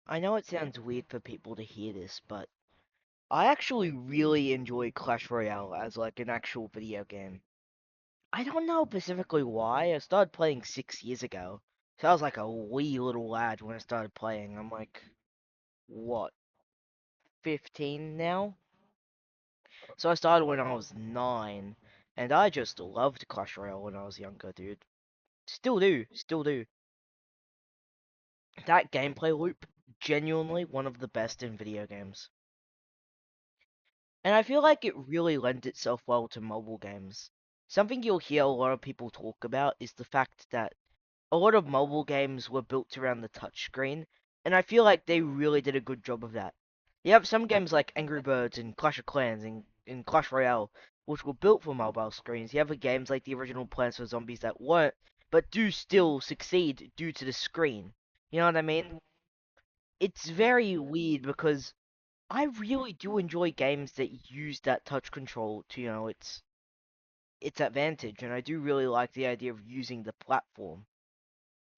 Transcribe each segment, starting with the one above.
I know it sounds weird for people to hear this, but I actually really enjoy Clash Royale as like an actual video game. I don't know specifically why. I started playing 6 years ago. So I was like a wee little lad when I started playing. I'm like, what, 15 now? So I started when I was 9. And I just loved Clash Royale when I was younger, dude. Still do, still do. That gameplay loop, genuinely one of the best in video games. And I feel like it really lends itself well to mobile games. Something you'll hear a lot of people talk about is the fact that a lot of mobile games were built around the touchscreen, and I feel like they really did a good job of that. You have some games like Angry Birds and Clash of Clans and Clash Royale, which were built for mobile screens. You have games like the original Plants vs Zombies that weren't, but do still succeed due to the screen. You know what I mean? It's very weird because I really do enjoy games that use that touch control to, its advantage, and I do really like the idea of using the platform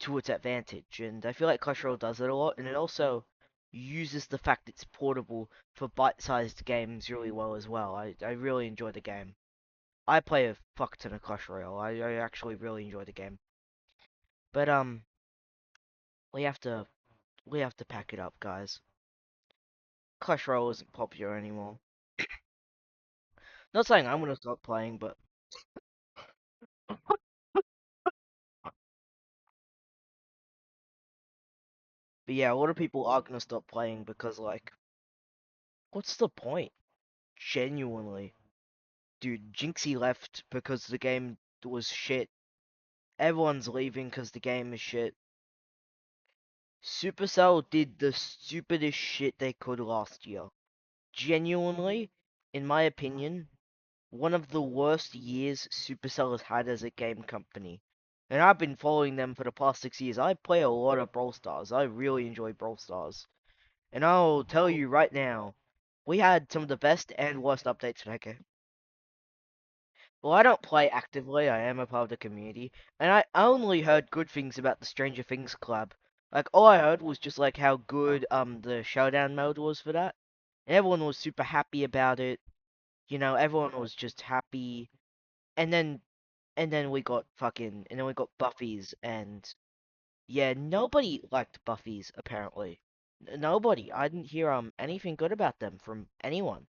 to its advantage, and I feel like Clash Royale does it a lot, and it also uses the fact it's portable for bite-sized games really well as well. I really enjoy the game. I play a fuck ton of Clash Royale. I actually really enjoy the game. But we have to we have to pack it up, guys. Clash Royale isn't popular anymore. Not saying I'm gonna stop playing, but yeah, a lot of people are gonna stop playing because like, what's the point? Genuinely. Dude, Jinxie left because the game was shit. Everyone's leaving because the game is shit. Supercell did the stupidest shit they could last year. Genuinely, in my opinion, one of the worst years Supercell has had as a game company. And I've been following them for the past 6 years. I play a lot of Brawl Stars. I really enjoy Brawl Stars. And I'll tell you right now, we had some of the best and worst updates for that game. Well, I don't play actively, I am a part of the community, and I only heard good things about the Stranger Things collab. Like, all I heard was just like how good the showdown mode was for that. And everyone was super happy about it. Everyone was just happy. And then we got Buffies and yeah, nobody liked Buffies apparently. Nobody. I didn't hear anything good about them from anyone.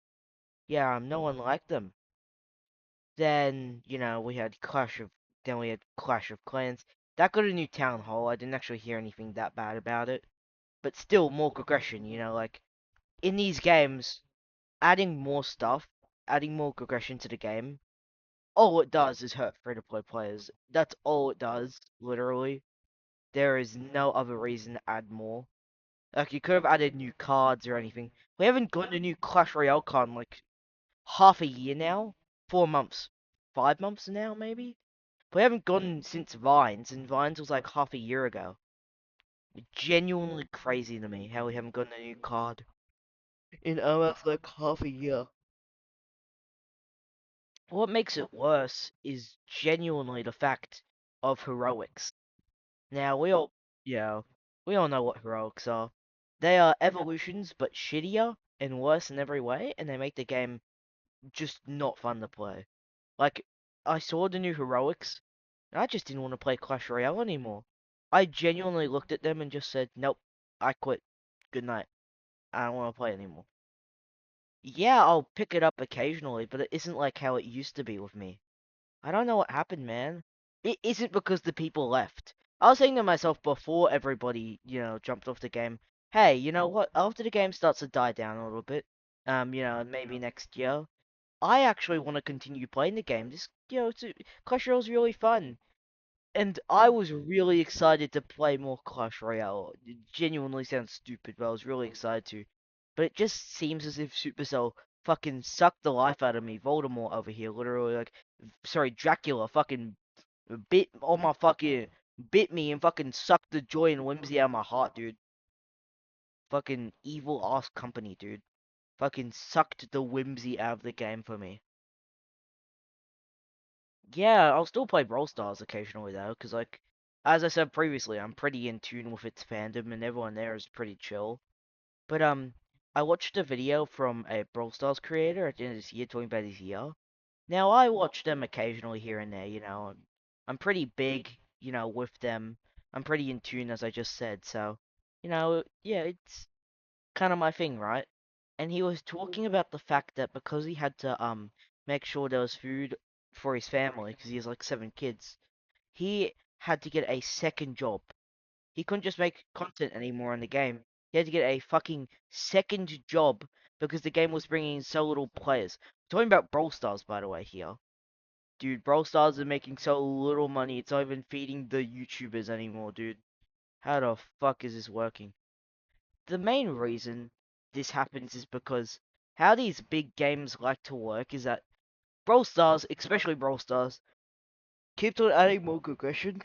Yeah, no one liked them. Then, we had Clash of Clans. That got a new town hall. I didn't actually hear anything that bad about it. But still, more progression, like, in these games, adding more stuff, adding more progression to the game, all it does is hurt free-to-play players. That's all it does, literally. There is no other reason to add more. Like, you could have added new cards or anything. We haven't gotten a new Clash Royale card in, like, half a year now. 4 months. 5 months now, maybe? We haven't gone since Vines, and Vines was like half a year ago. Genuinely crazy to me how we haven't gotten a new card in almost like half a year. What makes it worse is genuinely the fact of heroics. Now yeah, we all know what heroics are. They are evolutions, but shittier and worse in every way, and they make the game just not fun to play. Like, I saw the new heroics, and I just didn't want to play Clash Royale anymore. I genuinely looked at them and just said, nope, I quit. Good night. I don't want to play anymore. Yeah, I'll pick it up occasionally, but it isn't like how it used to be with me. I don't know what happened, man. It isn't because the people left. I was saying to myself before everybody, jumped off the game, hey, you know what? After the game starts to die down a little bit, maybe next year, I actually want to continue playing the game. Clash Royale's really fun. And I was really excited to play more Clash Royale. It genuinely sounds stupid, but I was really excited to. But it just seems as if Supercell fucking sucked the life out of me. Voldemort over here, literally, like, sorry, Dracula fucking bit on my fucking, bit me and fucking sucked the joy and whimsy out of my heart, dude. Fucking evil ass company, dude. Fucking sucked the whimsy out of the game for me. Yeah, I'll still play Brawl Stars occasionally though, because like, as I said previously, I'm pretty in tune with its fandom and everyone there is pretty chill. But I watched a video from a Brawl Stars creator at the end of this year talking about his year. Now I watch them occasionally here and there, I'm pretty big, with them. I'm pretty in tune, as I just said, so, yeah, it's kind of my thing, right? And he was talking about the fact that because he had to make sure there was food for his family, because he has like 7 kids, he had to get a second job. He couldn't just make content anymore in the game. He had to get a fucking second job because the game was bringing in so little players. Talking about Brawl Stars, by the way, here. Dude, Brawl Stars are making so little money, it's not even feeding the YouTubers anymore, dude. How the fuck is this working? The main reason this happens is because how these big games like to work is that Brawl Stars, especially Brawl Stars, keeps on adding more progression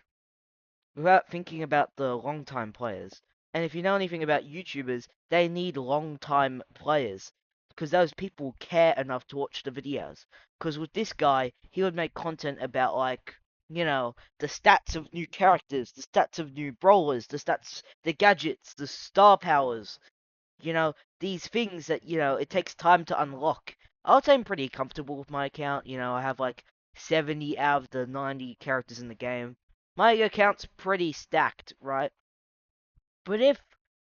without thinking about the long time players. And if you know anything about YouTubers, they need long time players because those people care enough to watch the videos. Because with this guy, he would make content about the stats of new characters, the stats of new brawlers, the stats, the gadgets, the star powers, you know, these things that, it takes time to unlock. I would say I'm pretty comfortable with my account. I have like 70 out of the 90 characters in the game. My account's pretty stacked, right? But if,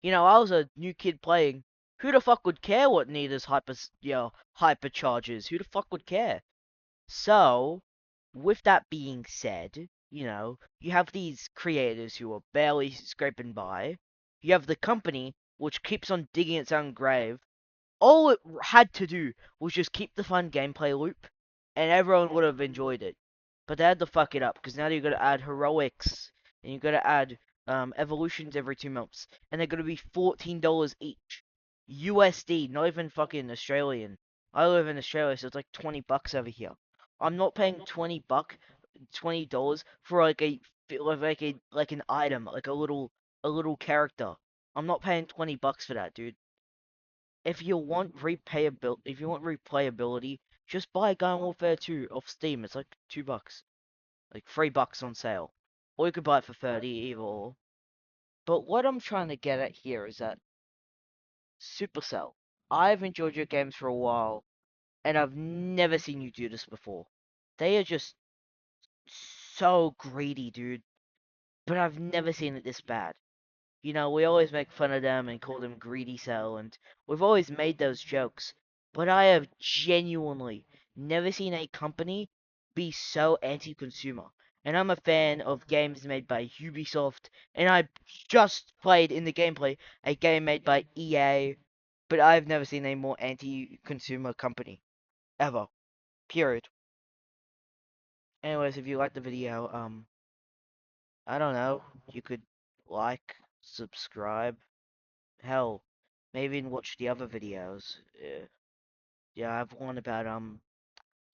I was a new kid playing, who the fuck would care what Nita's hypercharges? Who the fuck would care? So, with that being said, you have these creators who are barely scraping by. You have the company, which keeps on digging its own grave. All it had to do was just keep the fun gameplay loop, and everyone would have enjoyed it. But they had to fuck it up, because now you've got to add heroics, and you've got to add evolutions every 2 months, and they're going to be $14 each. USD, not even fucking Australian. I live in Australia, so it's like $20 over here. I'm not paying $20 for like an item, like a little character. I'm not paying $20 for that, dude. If you want replayability, just buy Garden Warfare 2 off Steam. It's like $2, like $3 on sale, or you could buy it for 30, either or. But what I'm trying to get at here is that Supercell, I've enjoyed your games for a while, and I've never seen you do this before. They are just so greedy, dude. But I've never seen it this bad. We always make fun of them and call them greedy cell, and we've always made those jokes. But I have genuinely never seen a company be so anti-consumer. And I'm a fan of games made by Ubisoft, and I just played in the gameplay a game made by EA, but I've never seen a more anti-consumer company. Ever. Period. Anyways, if you liked the video, I don't know, you could like, subscribe, hell, maybe even watch the other videos. Yeah, I have one about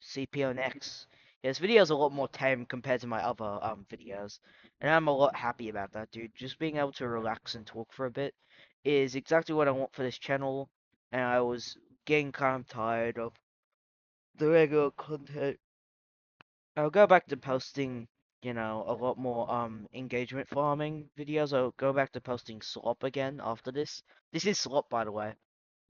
CPO next. Yeah, this video's a lot more tame compared to my other videos, and I'm a lot happy about that, dude. Just being able to relax and talk for a bit is exactly what I want for this channel, and I was getting kind of tired of the regular content. I'll go back to posting, a lot more engagement farming videos. I'll go back to posting slop again after this. This is slop, by the way.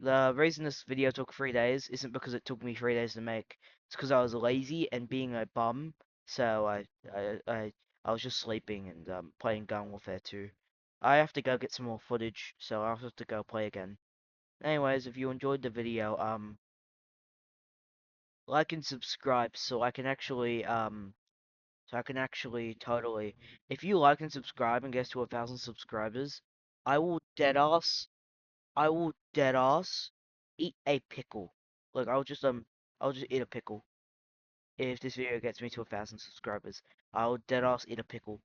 The reason this video took 3 days isn't because it took me 3 days to make. It's because I was lazy and being a bum. So I was just sleeping and playing Gun Warfare 2. I have to go get some more footage, so I'll have to go play again. Anyways, if you enjoyed the video, like and subscribe so I can actually totally. If you like and subscribe and get to 1,000 subscribers, I will dead ass. I will dead ass eat a pickle. Like I'll just eat a pickle if this video gets me to 1,000 subscribers. I'll dead ass eat a pickle.